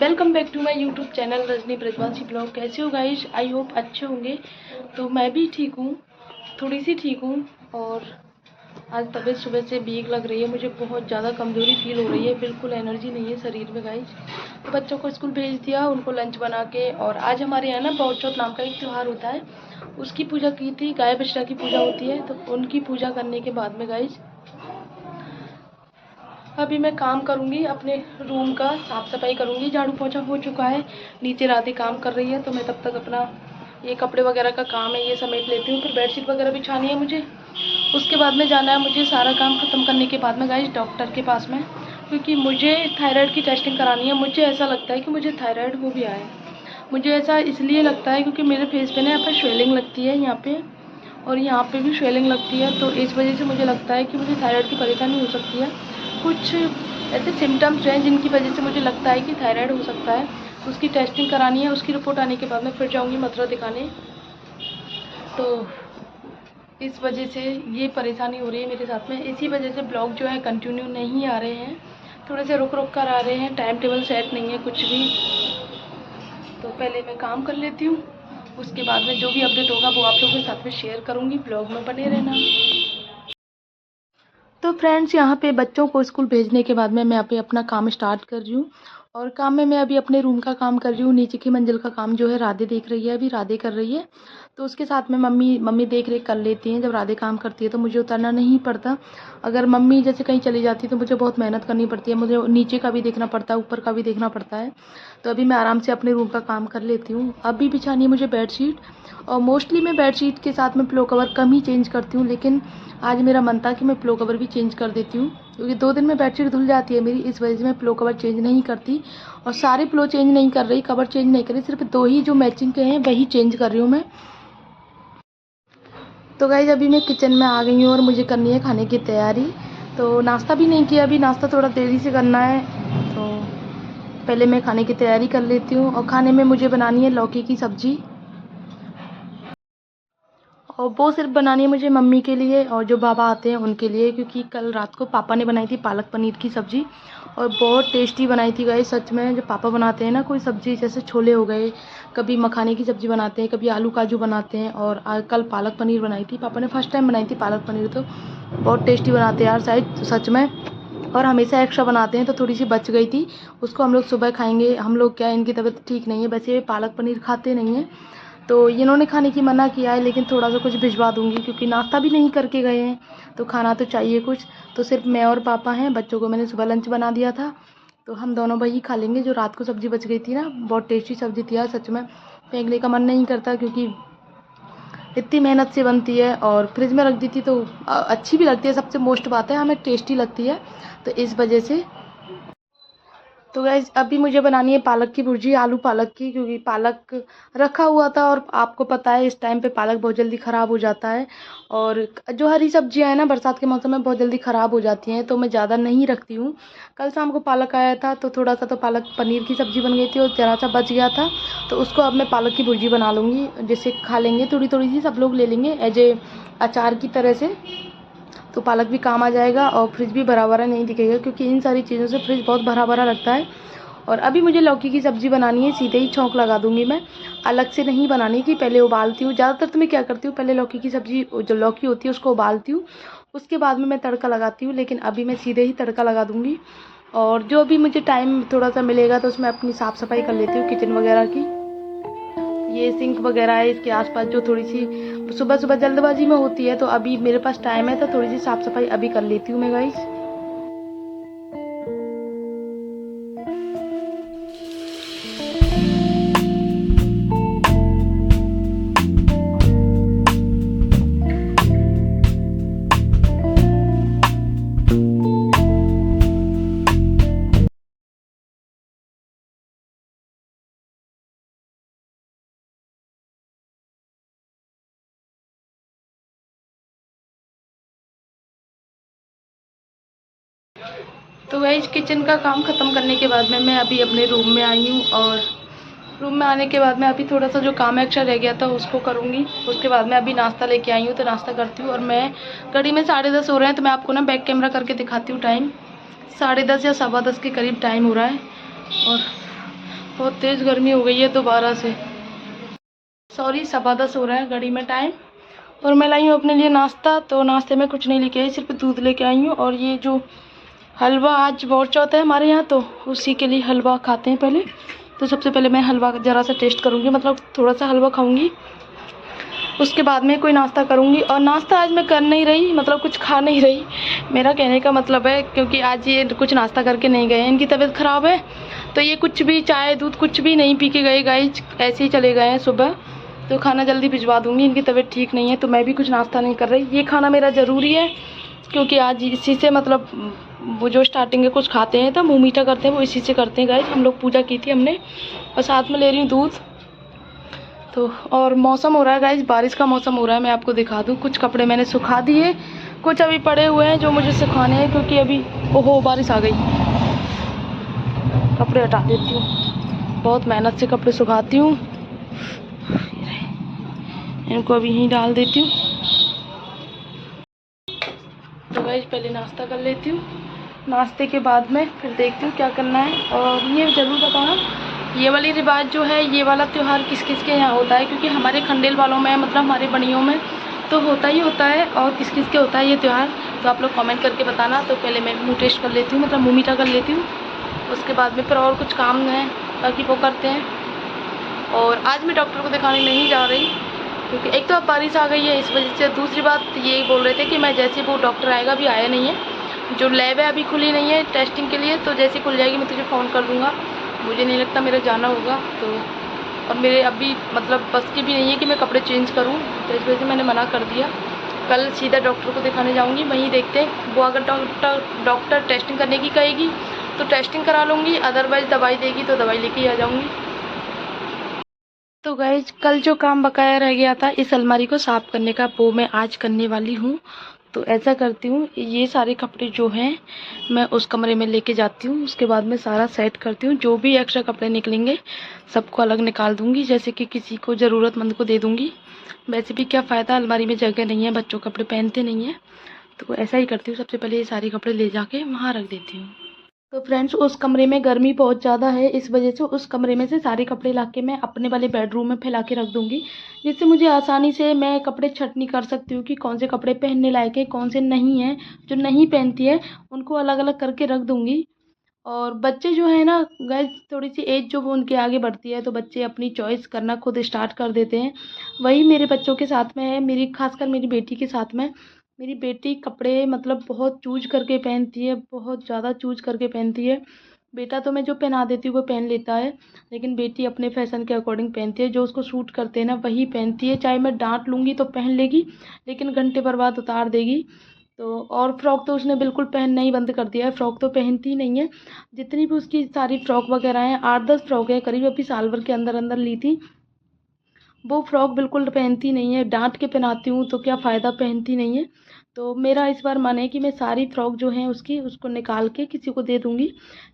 Welcome back to my YouTube channel Rajni Brajwasi blog. कैसे हो guys? I hope अच्छे होंगे। तो मैं भी ठीक हूँ, थोड़ी सी ठीक हूँ। और आज तबीयत सुबह से वीक लग रही है, मुझे बहुत ज़्यादा कमज़ोरी फील हो रही है, बिल्कुल एनर्जी नहीं है शरीर में गाइस। तो बच्चों को स्कूल भेज दिया, उनको लंच बना के। और आज हमारे यहाँ ना बहुत चौथ नाम का एक त्यौहार होता है, उसकी पूजा की थी। गाय बछड़ा की पूजा होती है, तो उनकी पूजा करने के बाद में गाइस अभी मैं काम करूँगी, अपने रूम का साफ़ सफाई करूँगी। झाड़ू पोछा हो चुका है, नीचे राधे काम कर रही है, तो मैं तब तक अपना ये कपड़े वगैरह का काम है ये समेट लेती हूँ। फिर बेडशीट वगैरह बिछानी है मुझे, उसके बाद में जाना है मुझे। सारा काम ख़त्म करने के बाद में गाइस डॉक्टर के पास में, क्योंकि मुझे थायराइड की टेस्टिंग करानी है। मुझे ऐसा लगता है कि मुझे थायराइड हो गया है। मुझे ऐसा इसलिए लगता है क्योंकि मेरे फेस पे ना यहाँ पर स्वेलिंग लगती है, यहाँ पे और यहाँ पे भी स्वेलिंग लगती है। तो इस वजह से मुझे लगता है कि मुझे थायराइड की परेशानी हो सकती है। कुछ ऐसे सिम्टम्स हैं जिनकी वजह से मुझे लगता है कि थायराइड हो सकता है। उसकी टेस्टिंग करानी है, उसकी रिपोर्ट आने के बाद मैं फिर जाऊँगी मथुरा दिखाने। तो इस वजह से ये परेशानी हो रही है मेरे साथ में। इसी वजह से ब्लॉग जो है कंटिन्यू नहीं आ रहे हैं, थोड़े से रुक रुक कर आ रहे हैं। टाइम टेबल सेट नहीं है कुछ भी। तो पहले मैं काम कर लेती हूँ, उसके बाद में जो भी अपडेट होगा वो आप लोगों के साथ में शेयर करूँगी। ब्लॉग में बने रहना। तो फ्रेंड्स, यहाँ पे बच्चों को स्कूल भेजने के बाद में मैं अभी अपना काम स्टार्ट कर रही हूँ। और काम में मैं अभी अपने रूम का काम कर रही हूँ। नीचे की मंजिल का काम जो है राधे देख रही है, अभी राधे कर रही है। तो उसके साथ में मम्मी देख रेख कर लेती हैं। जब राधे काम करती है तो मुझे उतरना नहीं पड़ता। अगर मम्मी जैसे कहीं चली जाती है तो मुझे बहुत मेहनत करनी पड़ती है, मुझे नीचे का भी देखना पड़ता है, ऊपर का भी देखना पड़ता है। तो अभी मैं आराम से अपने रूम का काम कर लेती हूँ। अभी बिछानी है मुझे बेडशीट, और मोस्टली मैं बेडशीट के साथ में पिलो कवर कम ही चेंज करती हूँ। लेकिन आज मेरा मन था कि मैं पिलो कवर भी चेंज कर देती हूँ, क्योंकि 2 दिन में बेडशीट धुल जाती है मेरी। इस वजह से मैं पिलो कवर चेंज नहीं करती, और सारे पिलो चेंज नहीं कर रही, कवर चेंज नहीं कर रही, सिर्फ 2 ही जो मैचिंग के हैं वही चेंज कर रही हूँ मैं। तो गाइज अभी मैं किचन में आ गई हूँ और मुझे करनी है खाने की तैयारी। तो नाश्ता भी नहीं किया, अभी नाश्ता थोड़ा देरी से करना है। तो पहले मैं खाने की तैयारी कर लेती हूँ। और खाने में मुझे बनानी है लौकी की सब्ज़ी, और वो सिर्फ बनानी है मुझे मम्मी के लिए और जो बाबा आते हैं उनके लिए, क्योंकि कल रात को पापा ने बनाई थी पालक पनीर की सब्ज़ी, और बहुत टेस्टी बनाई थी गाइस। सच में जो पापा बनाते हैं ना कोई सब्ज़ी, जैसे छोले हो गए, कभी मखाने की सब्ज़ी बनाते हैं, कभी आलू काजू बनाते हैं, और कल पालक पनीर बनाई थी पापा ने। फर्स्ट टाइम बनाई थी पालक पनीर, तो बहुत टेस्टी बनाते हैं यार शायद सच में। और हमेशा एक्स्ट्रा बनाते हैं, तो थोड़ी सी बच गई थी, उसको हम लोग सुबह खाएंगे। हम लोग क्या, इनकी तबीयत ठीक नहीं है, वैसे पालक पनीर खाते नहीं हैं, तो इन्होंने खाने की मना किया है। लेकिन थोड़ा सा कुछ भिजवा दूंगी, क्योंकि नाश्ता भी नहीं करके गए हैं, तो खाना तो चाहिए कुछ। तो सिर्फ मैं और पापा हैं, बच्चों को मैंने सुबह लंच बना दिया था, तो हम दोनों वही खा लेंगे। जो रात को सब्ज़ी बच गई थी ना, बहुत टेस्टी सब्ज़ी थी यार सच में, फेंकने का मन नहीं करता, क्योंकि इतनी मेहनत से बनती है। और फ्रिज में रख दी थी तो अच्छी भी लगती है, सबसे मोस्ट बात है हमें टेस्टी लगती है, तो इस वजह से। तो गाइज अभी मुझे बनानी है पालक की भुर्जी, आलू पालक की, क्योंकि पालक रखा हुआ था, और आपको पता है इस टाइम पे पालक बहुत जल्दी ख़राब हो जाता है। और जो हरी सब्जियां हैं ना बरसात के मौसम में बहुत जल्दी ख़राब हो जाती हैं, तो मैं ज़्यादा नहीं रखती हूँ। कल शाम को पालक आया था, तो थोड़ा सा तो पालक पनीर की सब्ज़ी बन गई थी, और ज़रा सा बच गया था, तो उसको अब मैं पालक की भुर्जी बना लूँगी, जिससे खा लेंगे। थोड़ी थोड़ी सी सब लोग ले लेंगे एज ए अचार की तरह से, तो पालक भी काम आ जाएगा, और फ्रिज भी भरा भरा नहीं दिखेगा, क्योंकि इन सारी चीज़ों से फ्रिज बहुत भरा भरा लगता है। और अभी मुझे लौकी की सब्ज़ी बनानी है, सीधे ही छौंक लगा दूंगी मैं, अलग से नहीं बनानी कि पहले उबालती हूँ। ज़्यादातर तो मैं क्या करती हूँ, पहले लौकी की सब्ज़ी जो लौकी होती है उसको उबालती हूँ, उसके बाद में मैं तड़का लगाती हूँ। लेकिन अभी मैं सीधे ही तड़का लगा दूंगी। और जो भी मुझे टाइम थोड़ा सा मिलेगा तो उसमें अपनी साफ़ सफाई कर लेती हूँ किचन वगैरह की। ये सिंक वगैरह है, इसके आसपास जो थोड़ी सी सुबह सुबह जल्दबाजी में होती है, तो अभी मेरे पास टाइम है, तो थोड़ी सी साफ़ सफाई अभी कर लेती हूँ मैं गाइस। तो गाइस किचन का काम ख़त्म करने के बाद में मैं अभी अपने रूम में आई हूँ, और रूम में आने के बाद में अभी थोड़ा सा जो काम एक्स्ट्रा रह गया था उसको करूँगी। उसके बाद में अभी नाश्ता लेके आई हूँ, तो नाश्ता करती हूँ। और मैं घड़ी में 10:30 हो रहे हैं, तो मैं आपको ना बैक कैमरा करके दिखाती हूँ टाइम। 10:30 या 10:15 के करीब टाइम हो रहा है। और बहुत तेज़ गर्मी हो गई है दोबारा से। सॉरी, 10:15 हो रहा है घड़ी में टाइम। और मैं लाई हूँ अपने लिए नाश्ता। तो नाश्ते में कुछ नहीं लेके आई, सिर्फ दूध लेके आई हूँ। और ये जो हलवा, आज बहुत चौथ है हमारे यहाँ, तो उसी के लिए हलवा खाते हैं पहले। तो सबसे पहले मैं हलवा ज़रा सा टेस्ट करूँगी, मतलब थोड़ा सा हलवा खाऊँगी, उसके बाद में कोई नाश्ता करूँगी। और नाश्ता आज मैं कर नहीं रही, मतलब कुछ खा नहीं रही। मेरा कहने का मतलब है, क्योंकि आज ये कुछ नाश्ता करके नहीं गए, इनकी तबीयत ख़राब है, तो ये कुछ भी चाय दूध कुछ भी नहीं पी के गए गाइस, ऐसे ही चले गए हैं सुबह। तो खाना जल्दी भिजवा दूँगी, इनकी तबीयत ठीक नहीं है, तो मैं भी कुछ नाश्ता नहीं कर रही। ये खाना मेरा ज़रूरी है, क्योंकि आज इसी से मतलब वो जो स्टार्टिंग में कुछ खाते हैं तो मुँह मीठा करते हैं, वो इसी से करते हैं गाइस। हम लोग पूजा की थी हमने, और साथ में ले रही हूँ दूध। तो और मौसम हो रहा है गाइस, बारिश का मौसम हो रहा है। मैं आपको दिखा दूँ, कुछ कपड़े मैंने सुखा दिए, कुछ अभी पड़े हुए हैं जो मुझे सुखाने हैं, क्योंकि अभी ओहो बारिश आ गई। कपड़े हटा देती हूँ, बहुत मेहनत से कपड़े सुखाती हूँ। इनको अभी यहीं डाल देती हूँ। तो गाइस पहले नाश्ता कर लेती हूँ, नाश्ते के बाद में फिर देखती हूँ क्या करना है। और ये ज़रूर बताना, ये वाली रिवाज जो है, ये वाला त्यौहार किस किस के यहाँ होता है, क्योंकि हमारे खंडेल वालों में, मतलब हमारे बनियों में तो होता ही होता है, और किस किस के होता है ये त्यौहार, तो आप लोग कमेंट करके बताना। तो पहले मैं मुँह टेस्ट कर लेती हूँ, मतलब मुँह मीठा कर लेती हूँ, उसके बाद में फिर और कुछ काम है बाकी वो करते हैं। और आज मैं डॉक्टर को दिखाने नहीं जा रही, क्योंकि एक तो अब बारिश आ गई है इस वजह से, दूसरी बात ये बोल रहे थे कि मैं जैसे वो डॉक्टर आएगा, अभी आया नहीं है, जो लैब है अभी खुली नहीं है टेस्टिंग के लिए, तो जैसे खुल जाएगी मैं तुझे फ़ोन कर दूँगा। मुझे नहीं लगता मेरा जाना होगा, तो और मेरे अभी मतलब बस की भी नहीं है कि मैं कपड़े चेंज करूँ, तो इस वजह से मैंने मना कर दिया। कल सीधा डॉक्टर को दिखाने जाऊँगी, वहीं देखते हैं, वो अगर डॉक्टर टेस्टिंग करने की कहेगी तो टेस्टिंग करा लूँगी, अदरवाइज़ दवाई देगी तो दवाई लेके आ जाऊँगी। तो गाइज कल जो काम बकाया रह गया था इस अलमारी को साफ़ करने का, वो मैं आज करने वाली हूँ। तो ऐसा करती हूँ, ये सारे कपड़े जो हैं मैं उस कमरे में लेके जाती हूँ, उसके बाद में सारा सेट करती हूँ, जो भी एक्स्ट्रा कपड़े निकलेंगे सबको अलग निकाल दूँगी, जैसे कि किसी को ज़रूरतमंद को दे दूँगी। वैसे भी क्या फ़ायदा, अलमारी में जगह नहीं है, बच्चों कपड़े पहनते नहीं हैं, तो ऐसा ही करती हूँ। सबसे पहले ये सारे कपड़े ले जाके वहाँ रख देती हूँ। तो फ्रेंड्स उस कमरे में गर्मी बहुत ज़्यादा है, इस वजह से उस कमरे में से सारे कपड़े लाके मैं अपने वाले बेडरूम में फैला के रख दूँगी, जिससे मुझे आसानी से मैं कपड़े छँटनी कर सकती हूँ कि कौन से कपड़े पहनने लायक है, कौन से नहीं हैं। जो नहीं पहनती है उनको अलग अलग करके रख दूँगी। और बच्चे जो है ना गाइस, थोड़ी सी एज जो वो उनके आगे बढ़ती है, तो बच्चे अपनी चॉइस करना खुद स्टार्ट कर देते हैं। वही मेरे बच्चों के साथ में है, मेरी खासकर मेरी बेटी के साथ में। मेरी बेटी कपड़े मतलब बहुत चूज करके पहनती है, बहुत ज़्यादा चूज करके पहनती है। बेटा तो मैं जो पहना देती हूँ वो पहन लेता है, लेकिन बेटी अपने फैशन के अकॉर्डिंग पहनती है, जो उसको सूट करते हैं ना वही पहनती है। चाहे मैं डांट लूँगी तो पहन लेगी, लेकिन घंटे भर बाद उतार देगी। तो और फ्रॉक तो उसने बिल्कुल पहनना ही बंद कर दिया है, फ्रॉक तो पहनती ही नहीं है। जितनी भी उसकी सारी फ्रॉक वगैरह हैं, 8-10 फ्रॉक है करीब, अभी साल भर के अंदर अंदर ली थी, वो फ्रॉक बिल्कुल पहनती नहीं है। डांट के पहनाती हूँ तो क्या फ़ायदा, पहनती नहीं है। तो मेरा इस बार मन है कि मैं सारी फ्रॉक जो हैं उसकी, उसको निकाल के किसी को दे दूँगी,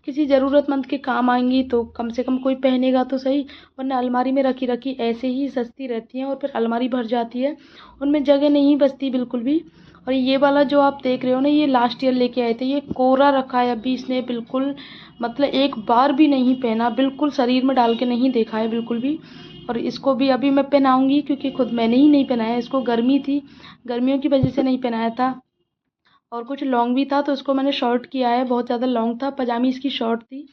किसी ज़रूरतमंद के काम आएंगी, तो कम से कम कोई पहनेगा तो सही, वरना अलमारी में रखी रखी ऐसे ही सस्ती रहती हैं और फिर अलमारी भर जाती है, उनमें जगह नहीं बचती बिल्कुल भी। और ये वाला जो आप देख रहे हो ना, ये लास्ट ईयर लेके आए थे, ये कोरा रखा है अभी इसने, बिल्कुल मतलब एक बार भी नहीं पहना, बिल्कुल शरीर में डाल के नहीं देखा है बिल्कुल भी। और इसको भी अभी मैं पहनाऊँगी, क्योंकि खुद मैंने ही नहीं पहनाया, इसको गर्मी थी, गर्मियों की वजह से नहीं पहनाया था। और कुछ लॉन्ग भी था तो इसको मैंने शॉर्ट किया है, बहुत ज़्यादा लॉन्ग था, पजामी इसकी शॉर्ट थी,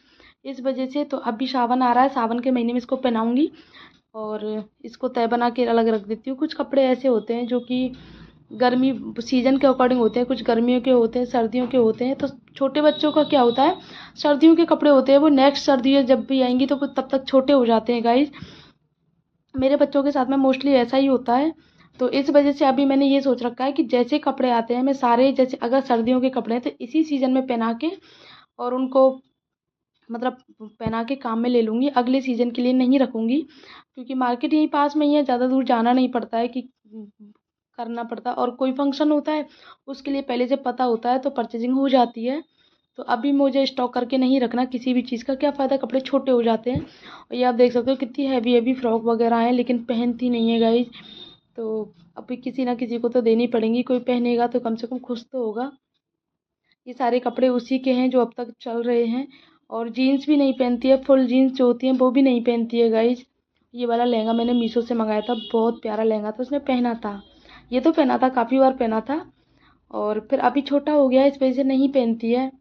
इस वजह से। तो अभी सावन आ रहा है, सावन के महीने में इसको पहनाऊँगी और इसको तय बना के अलग रख देती हूँ। कुछ कपड़े ऐसे होते हैं जो कि गर्मी सीजन के अकॉर्डिंग होते हैं, कुछ गर्मियों के होते हैं, सर्दियों के होते हैं। तो छोटे बच्चों का क्या होता है, सर्दियों के कपड़े होते हैं, वो नेक्स्ट सर्दियाँ जब भी आएंगी तो वो तब तक छोटे हो जाते हैं गाइज। मेरे बच्चों के साथ में मोस्टली ऐसा ही होता है। तो इस वजह से अभी मैंने ये सोच रखा है कि जैसे कपड़े आते हैं मैं सारे, जैसे अगर सर्दियों के कपड़े हैं तो इसी सीज़न में पहना के और उनको मतलब पहना के काम में ले लूँगी, अगले सीज़न के लिए नहीं रखूँगी, क्योंकि मार्केट यहीं पास में ही है, ज़्यादा दूर जाना नहीं पड़ता है कि करना पड़ता। और कोई फंक्शन होता है उसके लिए पहले से पता होता है तो परचेजिंग हो जाती है। तो अभी मुझे स्टॉक करके नहीं रखना किसी भी चीज़ का, क्या फ़ायदा, कपड़े छोटे हो जाते हैं। और ये आप देख सकते हो कितनी हैवी हैवी फ्रॉक वगैरह हैं, लेकिन पहनती नहीं है गाइज। तो अभी किसी ना किसी को तो देनी पड़ेंगी, कोई पहनेगा तो कम से कम खुश तो होगा। ये सारे कपड़े उसी के हैं जो अब तक चल रहे हैं। और जीन्स भी नहीं पहनती है, फुल जीन्स जो होती हैं वो भी नहीं पहनती है गाइज। ये वाला लहंगा मैंने मीशो से मंगाया था, बहुत प्यारा लहंगा था, उसने पहना था, ये तो पहना था, काफ़ी बार पहना था, और फिर अभी छोटा हो गया इस वजह से नहीं पहनती है।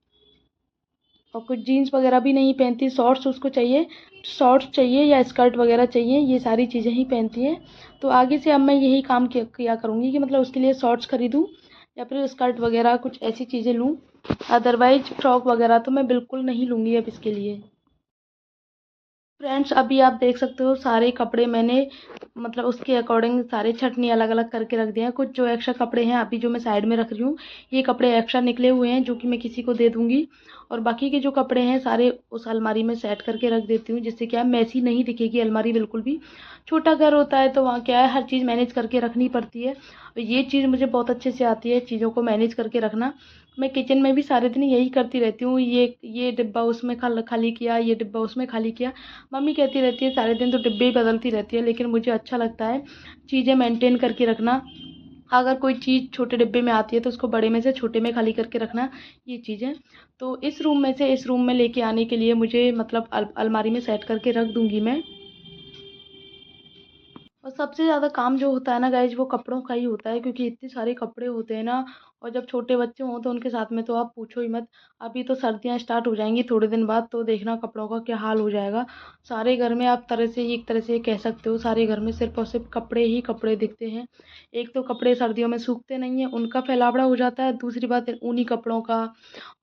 और कुछ जीन्स वगैरह भी नहीं पहनती, शॉर्ट्स उसको चाहिए, शॉर्ट्स चाहिए या स्कर्ट वगैरह चाहिए, ये सारी चीज़ें ही पहनती है। तो आगे से अब मैं यही काम किया करूँगी कि मतलब उसके लिए शॉर्ट्स खरीदूँ या फिर स्कर्ट वगैरह कुछ ऐसी चीज़ें लूँ। अदरवाइज फ्रॉक वगैरह तो मैं बिल्कुल नहीं लूँगी अब इसके लिए। फ्रेंड्स अभी आप देख सकते हो सारे कपड़े मैंने मतलब उसके अकॉर्डिंग सारे छटनी अलग अलग करके रख दिए हैं। कुछ जो एक्स्ट्रा कपड़े हैं अभी जो मैं साइड में रख रही हूँ, ये कपड़े एक्स्ट्रा निकले हुए हैं जो कि मैं किसी को दे दूँगी, और बाकी के जो कपड़े हैं सारे उस अलमारी में सेट करके रख देती हूँ, जिससे क्या है मैसी नहीं दिखेगी अलमारी बिल्कुल भी। छोटा घर होता है तो वहाँ क्या है, हर चीज़ मैनेज करके रखनी पड़ती है, और ये चीज़ मुझे बहुत अच्छे से आती है, चीज़ों को मैनेज करके रखना। मैं किचन में भी सारे दिन यही करती रहती हूँ, ये डिब्बा उसमें खाली किया, ये डिब्बा उसमें खाली किया। मम्मी कहती रहती है सारे दिन तो डिब्बे ही बदलती रहती है, लेकिन मुझे अच्छा लगता है चीज़ें मेंटेन करके रखना। अगर कोई चीज़ छोटे डिब्बे में आती है तो उसको बड़े में से छोटे में खाली करके रखना, ये चीज़ें। तो इस रूम में से इस रूम में लेके आने के लिए मुझे मतलब अलमारी में सेट करके रख दूँगी मैं। और सबसे ज़्यादा काम जो होता है ना गाइज वो कपड़ों का ही होता है, क्योंकि इतने सारे कपड़े होते हैं ना, और जब छोटे बच्चे हों तो उनके साथ में तो आप पूछो ही मत। अभी तो सर्दियाँ स्टार्ट हो जाएंगी थोड़े दिन बाद, तो देखना कपड़ों का क्या हाल हो जाएगा। सारे घर में आप एक तरह से कह सकते हो, सारे घर में सिर्फ और सिर्फ कपड़े ही कपड़े दिखते हैं। एक तो कपड़े सर्दियों में सूखते नहीं हैं, उनका फैलावड़ा हो जाता है, दूसरी बात ऊनी कपड़ों का,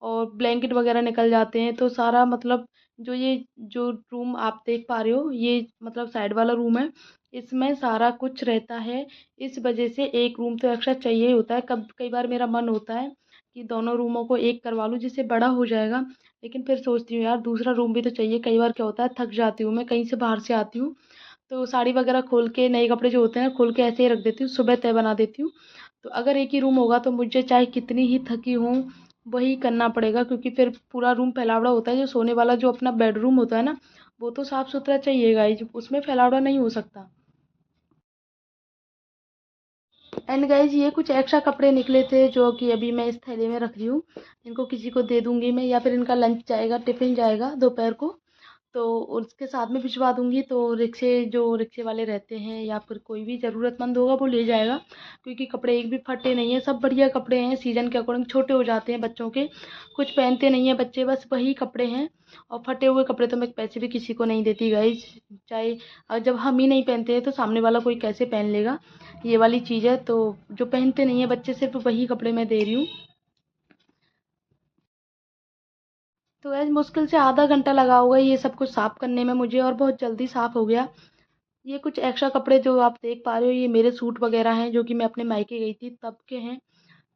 और ब्लैंकेट वगैरह निकल जाते हैं, तो सारा मतलब जो रूम आप देख पा रहे हो, ये मतलब साइड वाला रूम है, इसमें सारा कुछ रहता है। इस वजह से एक रूम तो एक्स्ट्रा चाहिए ही होता है। कई बार मेरा मन होता है कि दोनों रूमों को एक करवा लूँ जिससे बड़ा हो जाएगा, लेकिन फिर सोचती हूँ यार दूसरा रूम भी तो चाहिए। कई बार क्या होता है, थक जाती हूँ मैं, कहीं से बाहर से आती हूँ तो साड़ी वगैरह खोल के, नए कपड़े जो होते हैं ना खोल के ऐसे ही रख देती हूँ, सुबह तय बना देती हूँ। तो अगर एक ही रूम होगा तो मुझे चाहे कितनी ही थकी हूँ वही करना पड़ेगा, क्योंकि फिर पूरा रूम फैलावड़ा होता है। जो सोने वाला जो अपना बेडरूम होता है ना, वो तो साफ़ सुथरा चाहिएगा ही, उसमें फैलावड़ा नहीं हो सकता। एंड गाइज ये कुछ एक्स्ट्रा कपड़े निकले थे जो कि अभी मैं इस थैले में रख रही हूँ, इनको किसी को दे दूँगी मैं, या फिर इनका लंच जाएगा, टिफ़िन जाएगा दोपहर को, तो उसके साथ में भिजवा दूँगी। तो रिक्शे वाले रहते हैं या फिर कोई भी ज़रूरतमंद होगा वो ले जाएगा, क्योंकि कपड़े एक भी फटे नहीं हैं, सब बढ़िया कपड़े हैं, सीज़न के अकॉर्डिंग छोटे हो जाते हैं बच्चों के, कुछ पहनते नहीं हैं बच्चे, बस वही कपड़े हैं। और फटे हुए कपड़े तो मैं पैसे भी किसी को नहीं देती गाइज, चाहे जब हम ही नहीं पहनते हैं तो सामने वाला कोई कैसे पहन लेगा, ये वाली चीज़ है। तो जो पहनते नहीं है बच्चे सिर्फ वही कपड़े मैं दे रही हूँ। तो गाइस मुश्किल से आधा घंटा लगा होगा ये सब कुछ साफ़ करने में मुझे, और बहुत जल्दी साफ़ हो गया। ये कुछ एक्स्ट्रा कपड़े जो आप देख पा रहे हो, ये मेरे सूट वगैरह हैं जो कि मैं अपने मायके गई थी तब के हैं,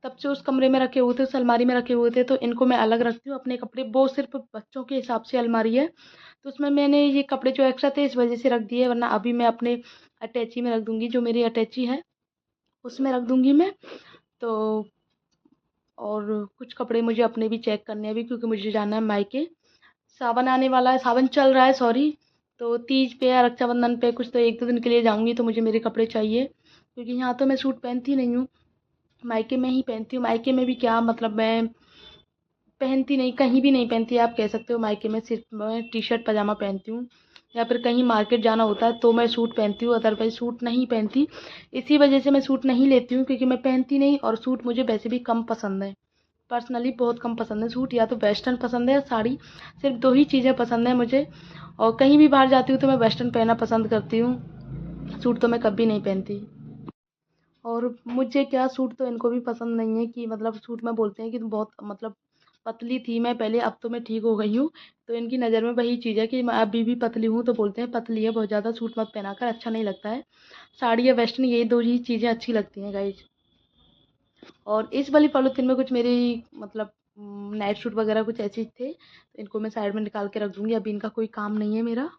तब से उस कमरे में रखे हुए थे, उस अलमारी में रखे हुए थे, तो इनको मैं अलग रखती हूँ अपने कपड़े। वो सिर्फ बच्चों के हिसाब से अलमारी है, तो उसमें मैंने ये कपड़े जो एक्स्ट्रा थे इस वजह से रख दिए, वरना अभी मैं अपने अटैची में रख दूँगी, जो मेरी अटैची है उसमें रख दूँगी मैं। तो और कुछ कपड़े मुझे अपने भी चेक करने हैं अभी, क्योंकि मुझे जाना है मायके। सावन आने वाला है, सावन चल रहा है सॉरी, तो तीज पे या रक्षाबंधन पे कुछ तो 1-2 दिन के लिए जाऊँगी, तो मुझे मेरे कपड़े चाहिए, क्योंकि यहाँ तो मैं सूट पहनती नहीं हूँ, मायके में ही पहनती हूँ। मायके में भी क्या मतलब मैं पहनती नहीं, कहीं भी नहीं पहनती आप कह सकते हो, मायके में सिर्फ मैं टी शर्ट पजामा पहनती हूँ, या फिर कहीं मार्केट जाना होता है तो मैं सूट पहनती हूँ, अदरवाइज सूट नहीं पहनती। इसी वजह से मैं सूट नहीं लेती हूँ, क्योंकि मैं पहनती नहीं, और सूट मुझे वैसे भी कम पसंद है, पर्सनली बहुत कम पसंद है सूट। या तो वेस्टर्न पसंद है या साड़ी, सिर्फ 2 ही चीज़ें पसंद है मुझे, और कहीं भी बाहर जाती हूँ तो मैं वेस्टर्न पहनना पसंद करती हूँ, सूट तो मैं कभी नहीं पहनती। और मुझे क्या, सूट तो इनको भी पसंद नहीं है, कि मतलब सूट में बोलते हैं कि तुम बहुत मतलब पतली थी मैं पहले, अब तो मैं ठीक हो गई हूँ, तो इनकी नज़र में वही चीज़ है कि मैं अभी भी पतली हूँ, तो बोलते हैं पतली है बहुत ज़्यादा, सूट मत पहना कर, अच्छा नहीं लगता है। साड़ी या वेस्टर्न यही 2 ही चीज़ें अच्छी लगती हैं गाइज। और इस वाली पॉलीथीन में कुछ मेरी मतलब नाइट सूट वगैरह कुछ ऐसे थे, तो इनको मैं साइड में निकाल के रख दूँगी, अभी इनका कोई काम नहीं है मेरा।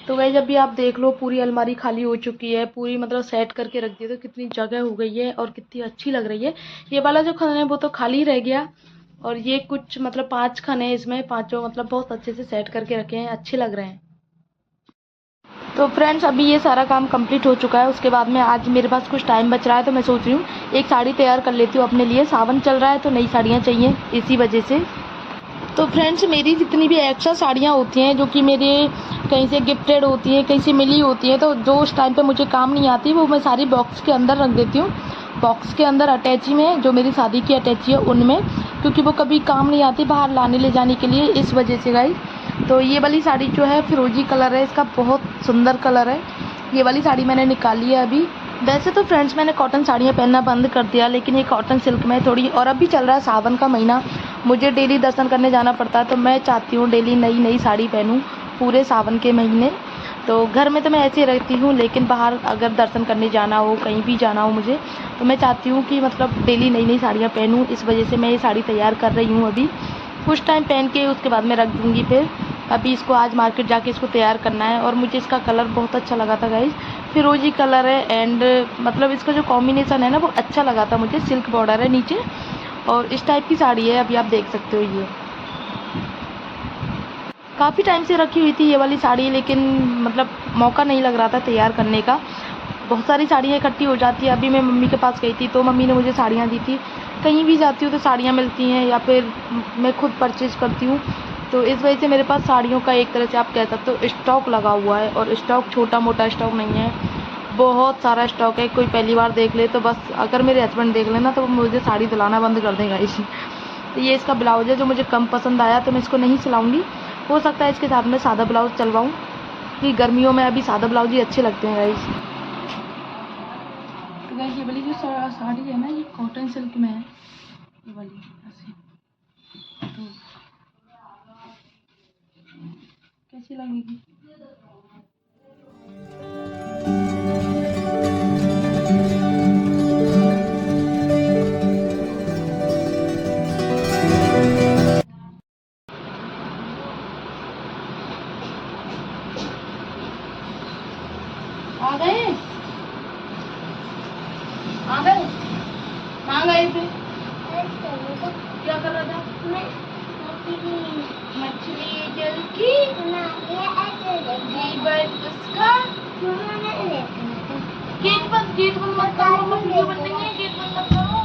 तो गाइस जब भी आप देख लो पूरी अलमारी खाली हो चुकी है, पूरी मतलब सेट करके रख दी है, तो कितनी जगह हो गई है और कितनी अच्छी लग रही है। ये वाला जो खाना है वो तो खाली रह गया, और ये कुछ मतलब 5 खाने हैं इसमें, पाँचों मतलब बहुत अच्छे से सेट करके रखे हैं, अच्छे लग रहे हैं। तो फ्रेंड्स अभी ये सारा काम कंप्लीट हो चुका है, उसके बाद में आज मेरे पास कुछ टाइम बच रहा है, तो मैं सोच रही हूँ एक साड़ी तैयार कर लेती हूँ अपने लिए। सावन चल रहा है तो नई साड़ियाँ चाहिए इसी वजह से। तो फ्रेंड्स, मेरी जितनी भी एक्स्ट्रा साड़ियाँ होती हैं जो कि मेरे कहीं से गिफ्टेड होती हैं, कहीं से मिली होती हैं, तो जो उस टाइम पे मुझे काम नहीं आती वो मैं सारी बॉक्स के अंदर रख देती हूँ। बॉक्स के अंदर अटैची में, जो मेरी शादी की अटैची है उनमें, क्योंकि वो कभी काम नहीं आती बाहर लाने ले जाने के लिए, इस वजह से गाइस। तो ये वाली साड़ी जो है फिरोजी कलर है, इसका बहुत सुंदर कलर है। ये वाली साड़ी मैंने निकाली है अभी। वैसे तो फ्रेंड्स मैंने कॉटन साड़ियाँ पहनना बंद कर दिया, लेकिन ये कॉटन सिल्क में थोड़ी, और अभी चल रहा है सावन का महीना, मुझे डेली दर्शन करने जाना पड़ता है, तो मैं चाहती हूँ डेली नई नई साड़ी पहनूँ पूरे सावन के महीने। तो घर में तो मैं ऐसे ही रहती हूँ, लेकिन बाहर अगर दर्शन करने जाना हो, कहीं भी जाना हो मुझे, तो मैं चाहती हूँ कि मतलब डेली नई नई साड़ियाँ पहनूँ। इस वजह से मैं ये साड़ी तैयार कर रही हूँ अभी। कुछ टाइम पहन के उसके बाद मैं रख दूँगी फिर। अभी इसको आज मार्केट जाके इसको तैयार करना है। और मुझे इसका कलर बहुत अच्छा लगा था गाइस, फिरोजी कलर है, एंड मतलब इसका जो कॉम्बिनेशन है ना वो अच्छा लगा था मुझे। सिल्क बॉर्डर है नीचे और इस टाइप की साड़ी है, अभी आप देख सकते हो। ये काफ़ी टाइम से रखी हुई थी ये वाली साड़ी, लेकिन मतलब मौका नहीं लग रहा था तैयार करने का। बहुत सारी साड़ियाँ इकट्ठी हो जाती है। अभी मैं मम्मी के पास गई थी तो मम्मी ने मुझे साड़ियाँ दी थी। कहीं भी जाती हूँ तो साड़ियाँ मिलती हैं, या फिर मैं खुद परचेज करती हूँ, तो इस वजह से मेरे पास साड़ियों का एक तरह से आप कह सकते हो स्टॉक लगा हुआ है। और स्टॉक छोटा मोटा स्टॉक नहीं है, बहुत सारा स्टॉक है। कोई पहली बार देख ले तो बस, अगर मेरे हस्बैंड देख लेना तो वो मुझे साड़ी दिलाना बंद कर देगा इसी। तो ये इसका ब्लाउज है जो मुझे कम पसंद आया, तो मैं इसको नहीं सिलाऊंगी। हो सकता है इसके साथ में सादा ब्लाउज चलवाऊँ, क्योंकि गर्मियों में अभी सादा ब्लाउज ही अच्छे लगते हैं गाइस। तो गाइस ये वाली जो साड़ी है ना, ये कॉटन सिल्क में है, ये वाली ऐसी। तो कैसी लगेगी? आ गए? आ गए? कहाँ गए थे? क्या कर रहा था? मछली जल की उसका गेट बंद मत करो, मछली बंद नहीं है, गेट बंद मत करो।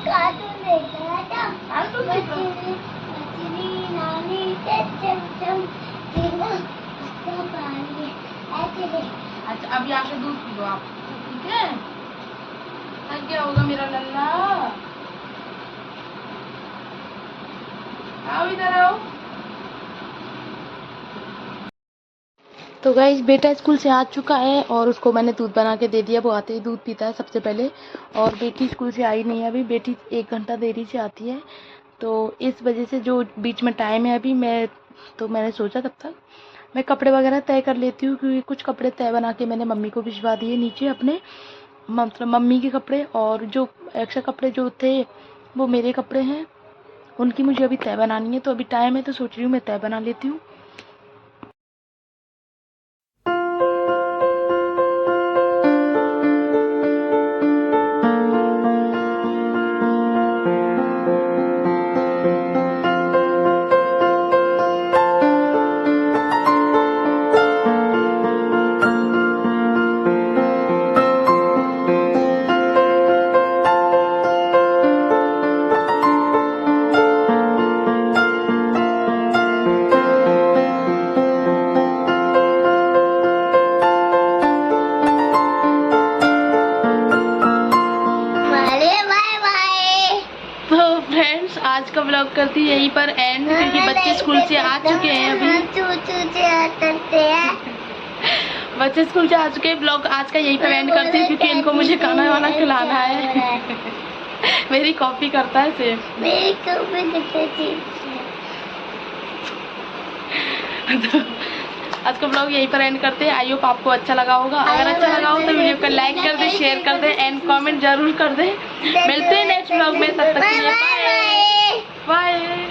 कार्टून देख रहा था। कार्टून देख रहा था। मछली नानी चम अच्छा, अभी आके दूध पी लो आप, ठीक है? थक गया होगा मेरा लल्ला। आओ इधर आओ। तो गाइस बेटा स्कूल से आ चुका है और उसको मैंने दूध बना के दे दिया। वो आते ही दूध पीता है सबसे पहले। और बेटी स्कूल से आई नहीं है अभी, बेटी 1 घंटा देरी से आती है, तो इस वजह से जो बीच में टाइम है अभी, मैंने सोचा तब तक मैं कपड़े वगैरह तय कर लेती हूँ, क्योंकि कुछ कपड़े तय बना के मैंने मम्मी को भिजवा दिए नीचे अपने, मतलब मम्मी के कपड़े। और जो एक्स्ट्रा कपड़े जो थे वो मेरे कपड़े हैं, उनकी मुझे अभी तय बनानी है। तो अभी टाइम है तो सोच रही हूँ मैं तय बना लेती हूँ। आज का ब्लॉग करती यहीं पर एंड, क्योंकि बच्चे स्कूल से आ चुके हैं अभी। बच्चे स्कूल से आ चुके हैं। ब्लॉग आज का यहीं पर एंड करती हूँ, क्योंकि इनको मुझे खाना वाना खिलाना है। मेरी कॉपी करता है सेम। तो आज का ब्लॉग यहीं पर एंड करते हैं। आई होप आपको अच्छा लगा होगा। अगर अच्छा लगा हो तो वीडियो को लाइक कर दे, शेयर कर दे एंड कमेंट जरूर कर दे। मिलते हैं नेक्स्ट ब्लॉग में, तब तक के लिए बाय बाय।